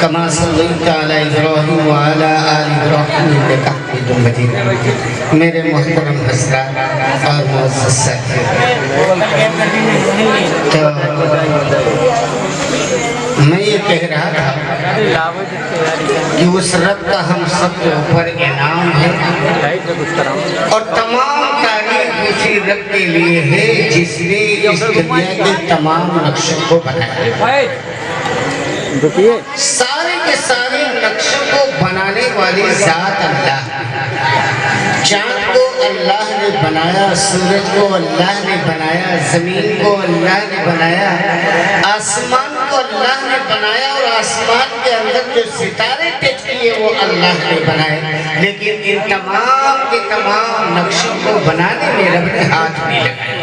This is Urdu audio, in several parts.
كما صليت على إبراهيم وعلى آل إبراهيم إنك حميد مجيد. میرے محترم حضرات اور معزز ساتھی، تو میں یہ کہہ رہا تھا کہ اس رب کا ہم سب کے اوپر انعام ہے، اور تمام تعریف اسی رب کے لیے ہے جس نے اس دنیا کے تمام نقشوں کو بنایا. سارے کے سارے نقشوں کو بنانے والی ذات اللہ. چاند کو اللہ نے بنایا، سورج کو اللہ نے بنایا، زمین کو اللہ نے بنایا، آسمان کو اللہ نے بنایا، اور آسمان کے اندر جو ستارے ٹچ کیے وہ اللہ نے بنائے. لیکن ان تمام کے تمام نقشوں کو بنانے میں رب نے ہاتھ بھی لگایا.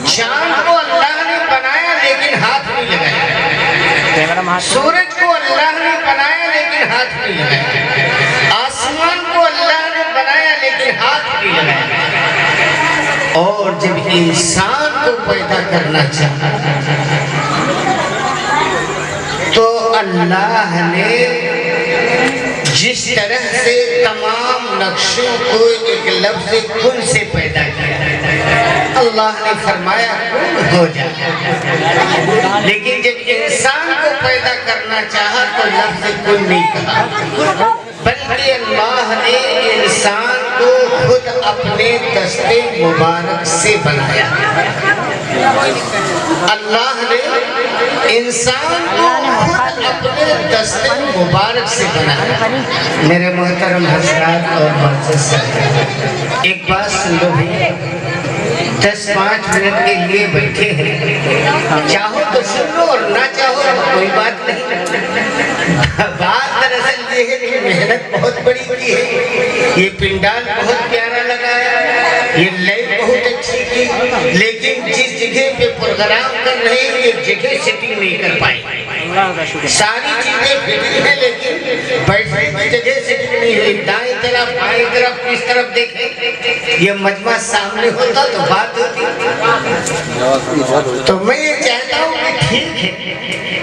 چاند کو اللہ نے بنایا لیکن ہاتھ نہیں لگایا. سورج کو اللہ نے بنایا لیکن ہاتھ نہیں لگایا. آسمان کو اللہ نے بنایا لیکن ہاتھ نہیں لگایا. اور جب انسان کو پیدا کرنا چاہا تو اللہ نے جس طرح سے تمام نقشوں کو ایک لفظ کن سے پیدا کیا، اللہ نے فرمایا کن ہو جا. لیکن جب انسان کو پیدا کرنا چاہا تو لفظ کن نہیں کہا، بلکہ اللہ نے انسان کو خود اپنے دست مبارک سے بنایا. اللہ نے انسان کو خود اپنے دست مبارک سے بنایا. میرے محترم حضرات اور معزز ساتھی، ایک بات سن لو بھی، 10-5 منٹ کے لیے بیٹھے ہیں، چاہو تو سن لو اور نہ چاہو تو کوئی بات نہیں. بات دراصل یہ ہے کہ محنت بہت بڑی کی ہے. یہ پنڈال بہت پیارا لگایا، یہ لائٹ بہت اچھی کی، لیکن جس جگہ پہ پروگرام کر رہے ہیں یہ جگہ سیٹنگ نہیں کر پائے. ساری چیزیں فٹنگ ہیں لیکن بیٹھنے کی جگہ سیٹنگ نہیں ہوئی. دائیں طرف بائیں طرف کس طرف دیکھیں، یہ مجمع سامنے ہوتا تو بات ہوتی. تو میں یہ چاہتا ہوں کہ ٹھیک ہے،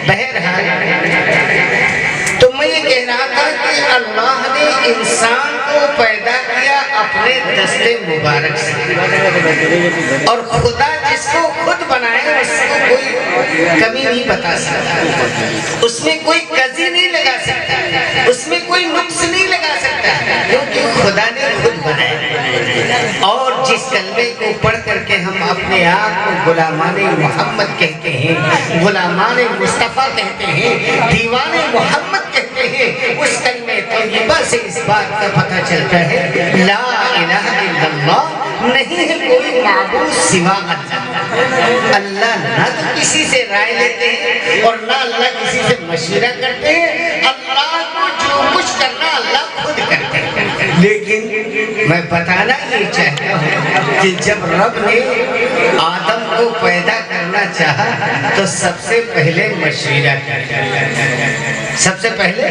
بہرحال تو میں یہ کہہ رہا تھا کہ اللہ نے انسان کو پیدا کیا اپنے دست مبارک سے، اور خدا جس کو خود بنائے اس کو کوئی کمی نہیں بتا سکتا، اس میں کوئی کزی نہیں لگا سکتا، اس میں کوئی نقص نہیں لگا سکتا، کیونکہ خدا نے خود بنایا. اور جس کلمے کو پڑھ کر کے ہم اپنے آپ کو غلامان محمد کہتے ہیں، غلامان مصطفیٰ کہتے ہیں، دیوان محمد کہتے ہیں، اس کلمے طیبہ سے اس بات کا پتہ چلتا ہے لا الہ الا اللہ، نہیں ہے کوئی معبود سوا اللہ. اللہ نہ تو کسی سے رائے لیتے ہیں اور نہ اللہ کسی سے مشورہ کرتے ہیں. اللہ کو جو کچھ کرنا اللہ خود کرتے ہیں. لیکن میں بتانا یہ چاہتا ہوں کہ جب رب نے آدم کو پیدا کرنا چاہا تو سب سے پہلے مشورہ کیا، سب سے پہلے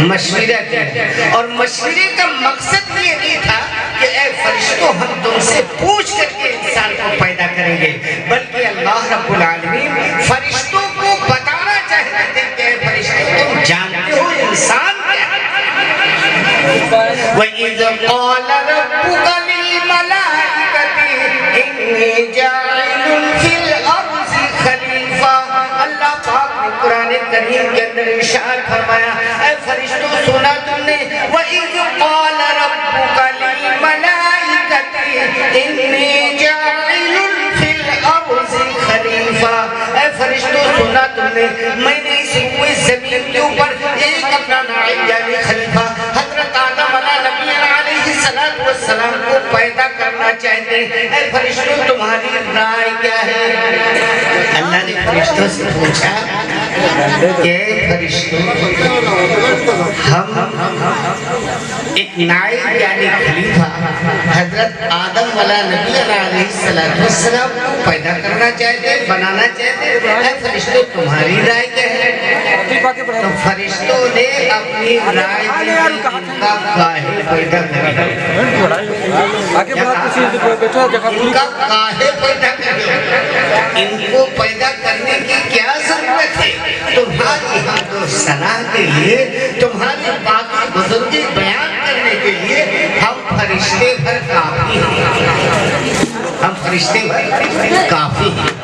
مشورہ کیا. اور مشورے کا مقصد یہ نہیں تھا کہ اے فرشتوں ہم تم سے پوچھ کر کے انسان کو پیدا کریں گے، بلکہ اللہ رب العالمین فرشتوں کو بتانا چاہتے تھے کہ اے فرشتوں تم جانتے ہو انسان کیا ہے. وَإِذْ قَالَ رَبُّكَ لِلْمَلَائِكَةِ إِنِّي جَاعِلٌ فِي الْأَرْضِ خَلِيفَةً. اللہ پاک نے قرآن کریم کے اندر ارشاد فرمایا اے فرشتوں سنا تم نے، وَإِذْ قَالَ رَبُّكَ لِلْمَلَائِكَةِ إِنِّي جَاعِلٌ فِي الْأَرْضِ خَلِيفَةً. اے فرشتوں سنا تم نے، میں نے اس ہوئے زمین کے اوپر ایک اپنا نائب یعنی خلیفہ حضرت آدم علیہ نبی علیہ السلام کو پیدا کرنا چاہتے ہیں. اے فرشتوں تمہاری رائے کیا ہے؟ اللہ نے فرشتوں سے پوچھا کہ فرشتوں ہم ایک نائب یعنی خلیفہ حضرت آدم علیہ نبی علیہ السلام کو پیدا کرنا چاہتے ہیں، بنانا چاہتے ہیں. اے فرشتوں تمہاری رائے کیا ہے؟ تو فرشتوں نے اپنی رائے دی ان کا کاہے پیدا کرے، ان کا کاہے پیدا کرے، ان کو پیدا کرنے کی کیا ضرورت پسند میں تھے، تمہاری حمد و ثنا کے لیے، تمہاری باقی بزرگی بیان کرنے کے لیے ہم فرشتے بھر کافی ہیں، ہم فرشتے بھر کافی ہیں۔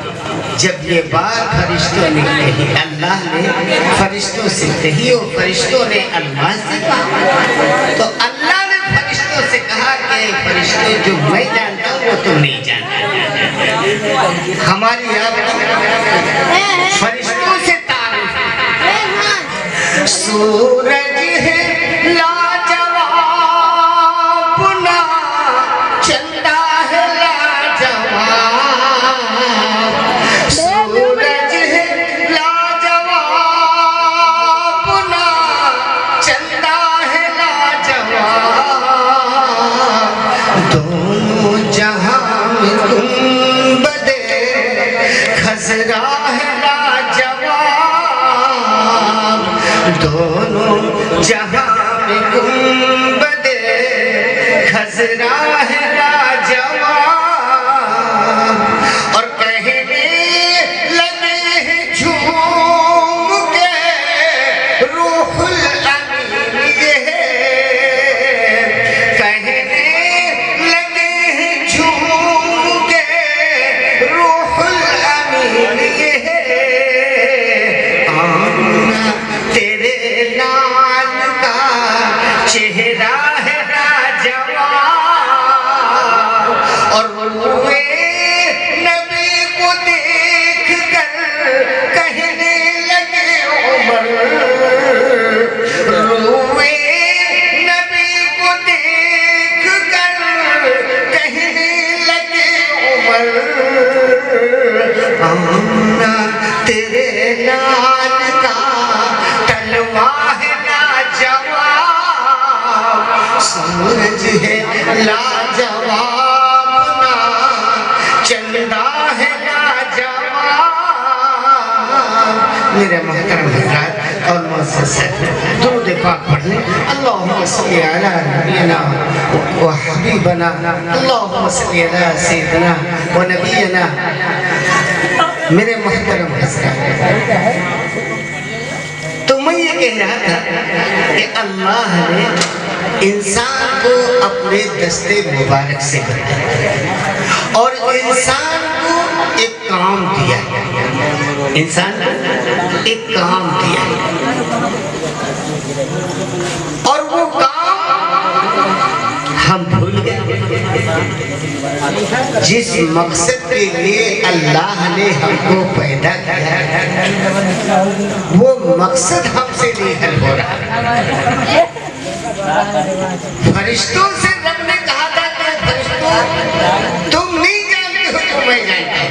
جب یہ بات فرشتوں نے کہی، اللہ نے فرشتوں سے کہی اور فرشتوں نے اللہ سے کہا، تو اللہ نے فرشتوں سے کہا کہ فرشتوں جو میں جانتا ہوں وہ تم نہیں جانتا۔ ہماری آپ فرشتوں سے تعارف ہے۔ سورج ہے لاجواب نا چندہ ہے لاجواب، سورج ہے لاجواب نا چندہ ہے لاجواب، دونوں جہاں میں گنبد خضرا ہے لاجواب، دونوں جہاں میں گنبد خضرا ہے لاجواب، اور کہنے لگے ہیں جھوم کے روح الامین یہ ہے، کہنے لگے ہیں جھوم کے روح الامین یہ ہے، آمنہ تیرے لال کا چہرہ ہے لاجواب، اور روئے نبی کو دیکھ کر کہنے لگے عمر، روئے نبی کو دیکھ کر کہنے لگے عمر، آمنہ تیرے لال کا تلوہ ہے لاجواب، سورج ہے لاجواب نا چندہ ہے لاجواب۔ میرے محترم حضرات اور معزز درود پاک پڑھنے، اللہم صلی علی نبینا و حبیبنا، اللہم صلی علی سیدنا و نبینا۔ میرے محترم حضرات، تو میں یہ کہہ رہا تھا کہ اللہ نے انسان کو اپنے دستے مبارک سے بنایا اور انسان کو ایک کام دیا، انسان کو ایک کام دیا، اور وہ کام ہم بھول گئے۔ جس مقصد کے لیے اللہ نے ہم کو پیدا کیا وہ مقصد ہم سے نہیں حل ہو رہا۔ فرشتوں سے رب نے کہا تھا کہ فرشتوں تم نہیں جانتے ہو تو میں جانتا ہوں،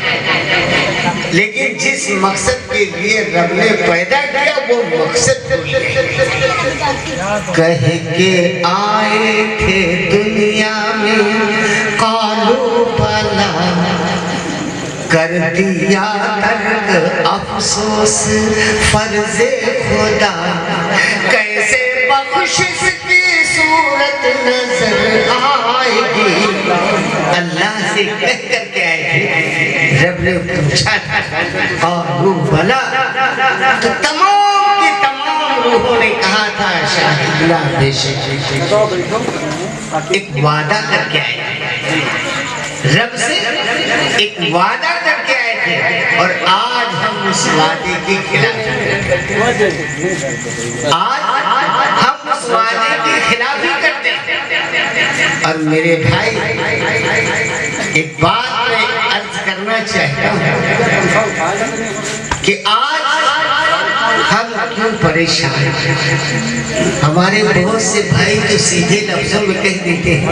لیکن جس مقصد کے لیے رب نے پیدا کیا وہ مقصد بھول گئے۔ کہہ کے آئے تھے دنیا میں قالوا بلا، کر دیا ترک افسوس فرض خدا، کیسے بخشش کی صورت نظر آئے گی۔ اللہ سے کہہ کر کے آئے تھے، رب نے پوچھا تھا قالوا بلا، تو تمام کی تمام روحوں نے کہا تھا شاہدنا بے شک، ایک وعدہ کر کے آئے تھے رب سے، ایک وعدہ کر کے آئے تھے، اور آج ہم اس وعدے کی خلافی، آج ہم اس وعدے کی خلافی کرتے ہیں۔ اور میرے بھائی ایک بات میں عرض کرنا چاہتا ہوں کہ آج ہم کیوں پریشان ہیں؟ ہمارے بہت سے بھائی تو سیدھے لفظوں میں کہہ دیتے ہیں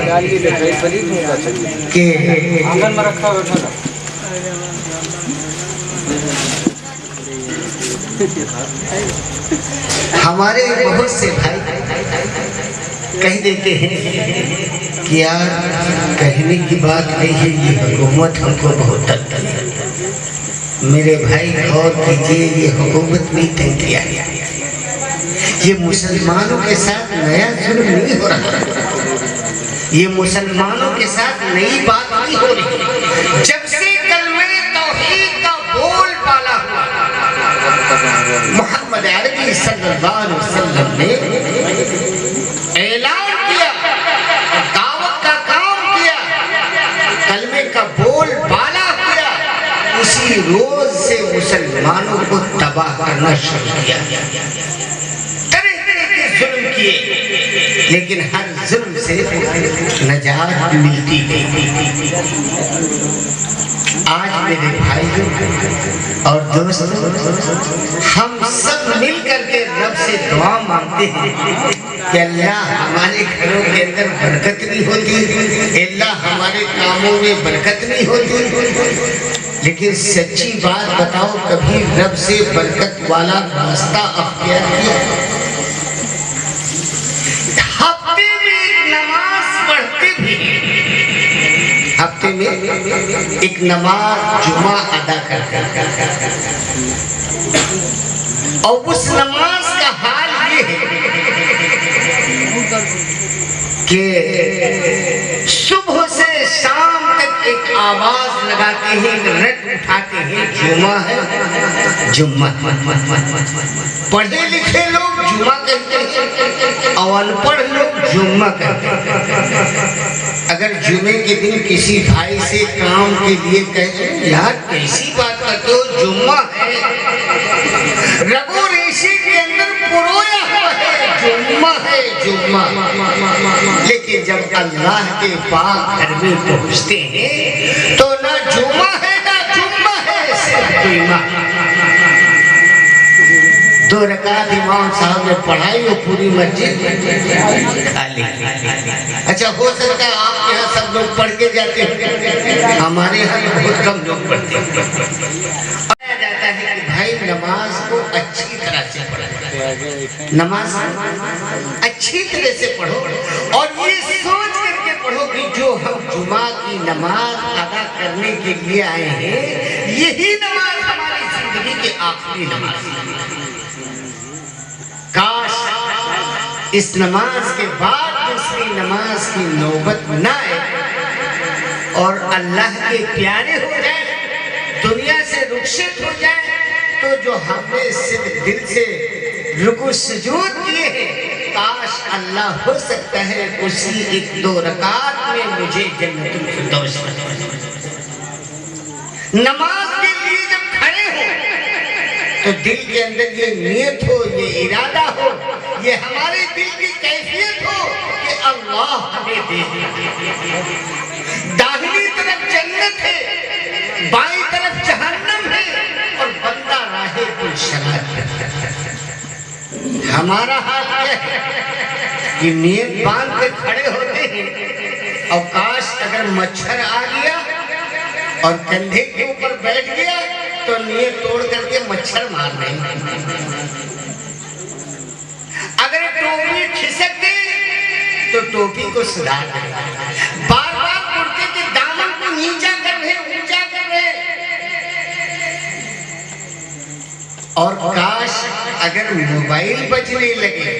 کہ ہمارے بہت سے بھائی کہہ دیتے ہیں کہ یار کہنے کی بات نہیں ہے، یہ حکومت ہم کو بہت تنگ کرتی ہے۔ میرے بھائی غور کیجئے، یہ حکومت نہیں تنگ کیا، یہ مسلمانوں کے ساتھ نیا ظلم نہیں ہو رہا، یہ مسلمانوں کے ساتھ نئی بات نہیں ہو رہی۔ جب سے کلمہ توحید کا بول بالا ہوا، محمد عربی صلی اللہ علیہ وسلم نے اعلان کیا اور دعوت کا کام کیا، کلمے کا بول بالا کیا، اسی روز سے مسلمانوں کو تباہ کرنا شروع کیا، طرح طرح کے ظلم کیے، لیکن ہر ظلم سے نجات ملتی گئی۔ آج میرے بھائیوں اور دوستوں، ہم سب مل کر کے رب سے دعا مانگتے ہیں کہ اللہ ہمارے گھروں کے اندر برکت نہیں ہوتی، اللہ ہمارے کاموں میں برکت نہیں ہوتی، لیکن سچی بات بتاؤ، کبھی رب سے برکت والا راستہ اختیار کیا؟ ہفتے میں ایک نماز پڑھتے بھی، ہفتے میں ایک نماز جمعہ ادا کرتے، اور اس نماز کا حال یہ ہے کہ صبح سے شام تک ایک آواز لگاتے ہیں، رٹ اٹھاتے ہیں، جمعہ ہے، جمعہ۔ پڑھے لکھے لوگ جمعہ کہتے ہیں اور ان پڑھ لوگ جمعہ کہتے ہیں۔ اگر جمعے کے دن کسی بھائی سے کام کے لیے کہتے ہیں، یار کیسی بات کرتے ہو، جمعہ ہے، رگو ریشی کے اندر پرویا ہوا ہے، جمعہ ہے، جمعہ۔ لیکن جب اللہ کے پاک گھر میں پہنچتے ہیں تو نہ جمعہ ہے نہ جمعہ ہے، صرف جمعہ۔ 2 رکعت امام صاحب نے پڑھائی اور پوری مسجد خالی۔ اچھا، ہو سکتا ہے آپ کے یہاں سب لوگ پڑھ کے جاتے ہیں، ہمارے یہاں بہت کم لوگ پڑھتے ہیں۔ کہا جاتا ہے کہ بھائی نماز کو اچھی طرح سے پڑھو، نماز اچھی طرح سے پڑھو، اور یہ سوچ کر کے پڑھو کہ جو ہم جمعہ کی نماز ادا کرنے کے لیے آئے ہیں، یہی نماز ہماری زندگی کی آخری نماز ہے۔ کاش اس نماز کے بعد دوسری نماز کی نوبت نہ آئے اور اللہ کے پیارے ہو جائے، دنیا سے رخصت ہو جائے، تو جو ہم نے صرف دل سے رکوع سجود کیے ہیں، کاش اللہ ہو سکتا ہے اسی 1-2 رکعت میں مجھے جنت الفردوس میں۔ نماز کے لیے جب کھڑے ہو تو دل کے اندر یہ نیت ہو، یہ ارادہ ہو، یہ ہمارے دل کی کیفیت ہو کہ اللہ ہمیں دے دے۔ داہنی طرف جنت ہے، بائیں طرف جہنم ہے، اور بندہ راہ پرشرات ہے۔ ہمارا حال کیا ہے کہ نیت باندھ کے کھڑے ہوتے ہیں، اور کاش اگر مچھر آ گیا اور کندھے کے اوپر بیٹھ گیا تو نیت توڑ کر کے مچھر مار رہے ہیں۔ اگر ٹوپی کھسک گئی تو ٹوپی کو سدھار دیں، بار بار کرتے کے دامن کو نیچا کر رہے، اونچا کر رہے۔ اور کاش اگر موبائل بجنے لگے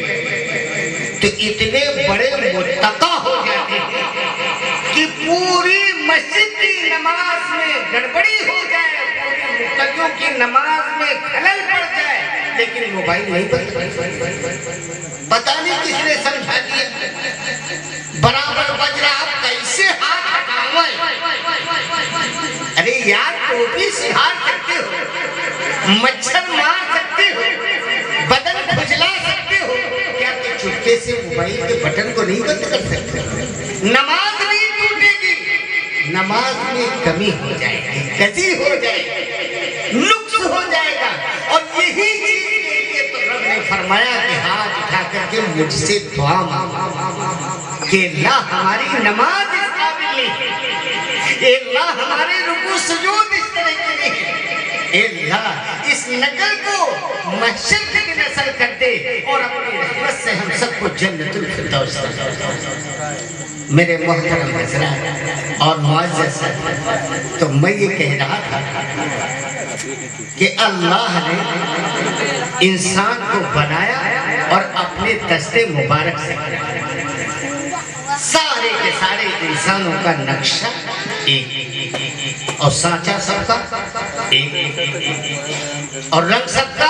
تو اتنے بڑے متقی ہو جاتے ہیں کہ پوری مسجد کی نماز میں گڑبڑی ہو جائے، پوری متقیوں کی نماز میں خلل پڑ جائے، لیکن موبائل نہیں بجتا۔ پتہ نہیں کس نے سمجھا دیا، برابر بج رہا، آپ کیسے ہاتھ ہٹاؤں؟ ارے یار، ٹوپی سدھار سکتے ہو، مچھر مار سکتے ہو، بدن کھجلا سکتے ہو، کیا کہ چپکے سے موبائل کے بٹن کو نہیں بند کر سکتے؟ نماز نہیں ٹوٹے گی، نماز میں کمی ہو جائے گی، کجی ہو جائے گی، نقص ہو جائے گا۔ اور یہی چیز کے لیے تو رب نے فرمایا کہ ہاتھ اٹھا کر کے مجھ سے دعا مانگو کہ اللہ ہماری نماز اس قابل نہیں ہے، کہ اللہ ہمارے رکوع سجود اس طرح کے نہیں ہے، اے اللہ اس نقل کو محشر کی نسل کر دے اور اپنی رحمت سے ہم سب کو جنت الفردوس دے۔ میرے محترم حضرات اور معزز، تو میں یہ کہہ رہا تھا کہ اللہ نے انسان کو بنایا اور اپنے دست مبارک سے سارے کے سارے انسانوں کا نقشہ ایک، اور سانچہ سب کا ایک، اور رنگ سب کا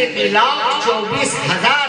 1,24,000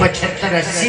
75-80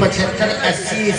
75-80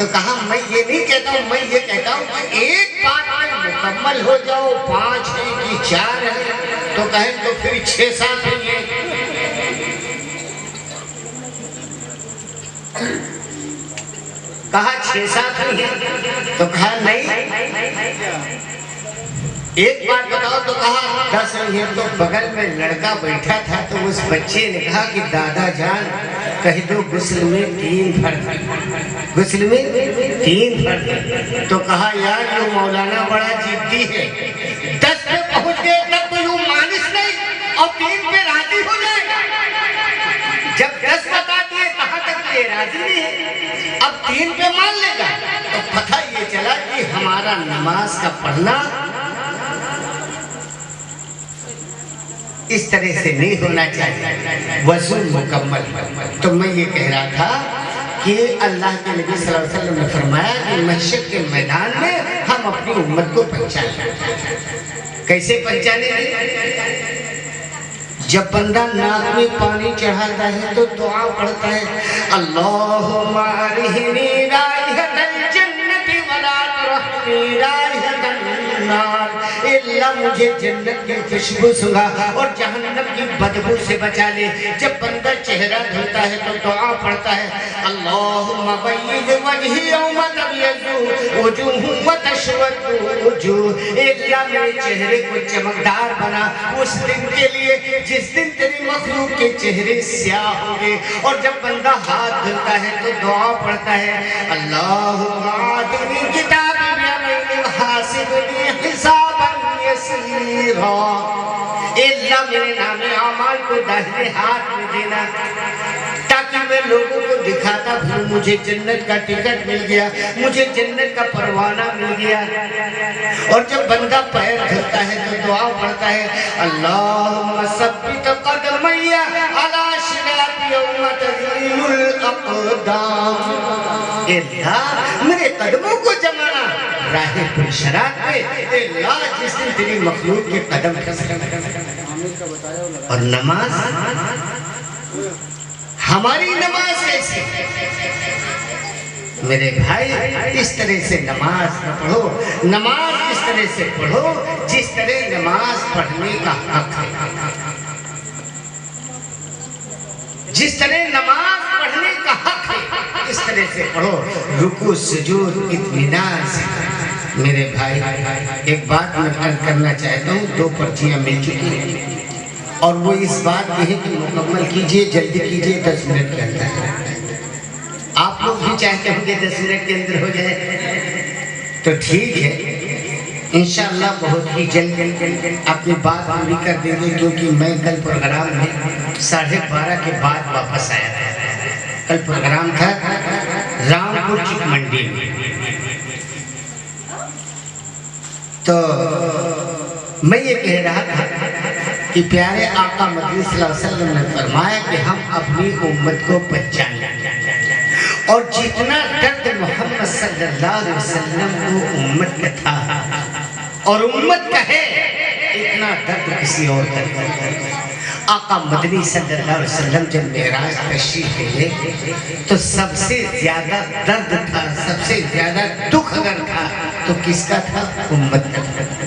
تو کہا میں یہ نہیں کہتا ہوں، میں یہ کہتا ہوں کہ ایک بات میں مکمل ہو جاؤ، 5 ہے کہ 4 ہے، تو کہیں تو پھر 6-7 ہی ہے۔ کہا 6-7 ہی ہے، تو کہا نہیں ایک بات بتاؤ، تو کہا 10 ہے۔ تو بغل میں لڑکا بیٹھا تھا، تو اس بچے نے کہا کہ دادا جان کہہ دو غسل میں 3 فرض ہے، غسل میں 3 فرض ہے۔ تو کہا یار یہ مولانا بڑا جدی ہے، 10 پہ پہنچ گئے تب تو یوں مانس نہیں اور 3 پہ راضی ہو جائے گا۔ جب 10 بتا دیے کہاں تک یہ راضی نہیں ہے، اب 3 پہ مان لے گا۔ تو پتہ یہ چلا کہ ہمارا نماز کا پڑھنا اس طرح سے نہیں ہونا چاہیے، وضو مکمل۔ تو میں یہ کہہ رہا تھا کہ اللہ کے نبی صلی اللہ علیہ وسلم نے فرمایا کہ محشر کے میدان میں ہم اپنی امت کو پہچانے۔ کیسے پہچانے گے؟ جب بندہ ناک میں پانی چڑھاتا ہے تو دعا پڑھتا ہے، اللہم ارہنی رائحۃ الجنۃ ولا ترحنی رائحۃ النار۔ اے اللہ مجھے جنت کی خوشبو سنگا اور جہنم کی بدبو سے بچا لے۔ جب بندہ چہرہ دھلتا ہے تو دعا پڑھتا ہے، اللہم بیض وجہی یوم تبیض وجوہ وتسود وجوہ۔ اے اللہ میرے چہرے کو چمکدار بنا اس دن کے لیے جس دن تیری مخلوق کے چہرے سیاہ ہوں گے۔ اور جب بندہ ہاتھ دھلتا ہے تو دعا پڑھتا ہے، اللہم آتنی کتاب بیمین حاسبنی حسابا یسیرا۔ اے اللہ میرے نام اعمال کو داہنے ہاتھ میں دینا تاکہ میں لوگوں کو دکھاتا ہوں مجھے جنت کا ٹکٹ مل گیا، مجھے جنت کا پروانہ مل گیا۔ اور جب بندہ پیر دھلتا ہے تو دعا پڑھتا ہے، اللہم ثبت قدمی علی صراط یوم تزل الاقدام۔ اے اللہ میرے قدموں کو جمانا راہ پرشرات پہ، اے اللہ جس دن تیری مخلوق کے قدم پھسلیں۔ اور نماز، ہماری نماز کیسی؟ میرے بھائی اس طرح سے نماز نہ پڑھو، نماز اس طرح سے پڑھو جس طرح نماز پڑھنے کا حق ہے، جس طرح نماز پڑھنے کا حق ہے اس طرح سے پڑھو، رکوع سجود اطمینان سے۔ میرے بھائی ایک بات میں عرض کرنا چاہتا ہوں، 2 پرچیاں مل چکی ہیں اور وہ اس بات کی ہے کہ مکمل کیجئے، جلدی کیجئے، 10 منٹ کے اندر۔ آپ لوگ بھی چاہتے ہوں کہ 10 منٹ کے اندر ہو جائے تو ٹھیک ہے، انشاءاللہ بہت ہی جلد اپنی بات پوری کر دیں گے، کیونکہ میں کل پروگرام میں 12:30 کے بعد واپس آیا تھا۔ کل پروگرام تھا رامپور چک منڈی میں، تو میں یہ کہہ رہا تھا کہ پیارے آقا مدنی صلی اللہ علیہ وسلم نے فرمایا کہ ہم اپنی امت کو پہچانیں، اور جتنا درد محمد صلی اللہ علیہ وسلم کو امت کا تھا اور امت کا ہے، اتنا درد کسی اور کا نہیں۔ آقا مدنی صلی اللہ علیہ وسلم جب معراج تشریف لے تو سب سے زیادہ درد تھا، سب سے زیادہ دکھ اگر تھا تو کس کا تھا؟ امت کا تھا۔